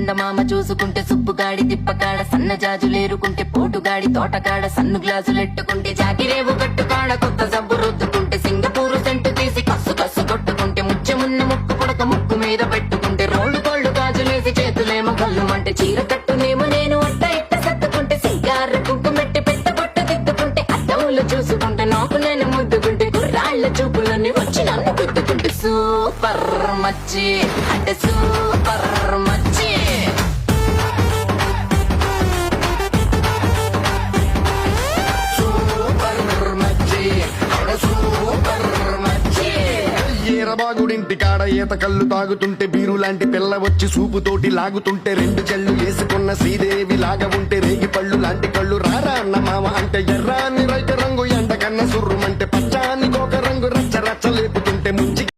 సందమామ చూసుకుంటే సుబ్బుగాడి తిప్పకాడ సన్న జాజులేరుకుంటే పోటుగాడి తోటకాడ సన్ను గ్లాసులెట్టుకుంటే జాకిరేవు కట్టుకాడ కొత్త సబ్బు రుద్దుకుంటే సింగపూరు సెంటు తీసి కస్సు కస్సు కొట్టుకుంటే ముచ్చమున్న ముక్కు పుడక ముక్కు మీద పెట్టుకుంటే రోడ్డు కోళ్ళు గాజులేసి చేతులేమో కళ్ళుమంటే చీర కట్టునేమో నేను అట్ట ఇట్ట సర్దుకుంటే సింగార కుంకుమెట్టి పెట్ట బొట్ట దిద్దుకుంటే అద్దవులు చూసుకుంటే నాకు నేను ముద్దుకుంటే కుర్రాళ్ళ చూపులన్నీ వచ్చి నన్ను గుద్దుకుంటే సూపర్ మచ్చి అంటే సూపర్ మచ్చి. ఈరబాగుడింటి కాడ ఈత కళ్ళు తాగుతుంటే బీరు లాంటి పిల్ల వచ్చి సూపుతోటి లాగుతుంటే రెండు చెళ్ళు వేసుకున్న శ్రీదేవి లాగా ఉంటే రేగి పళ్ళు లాంటి కళ్ళు రారా అన్న మామ అంటే ఎర్రాని రైతు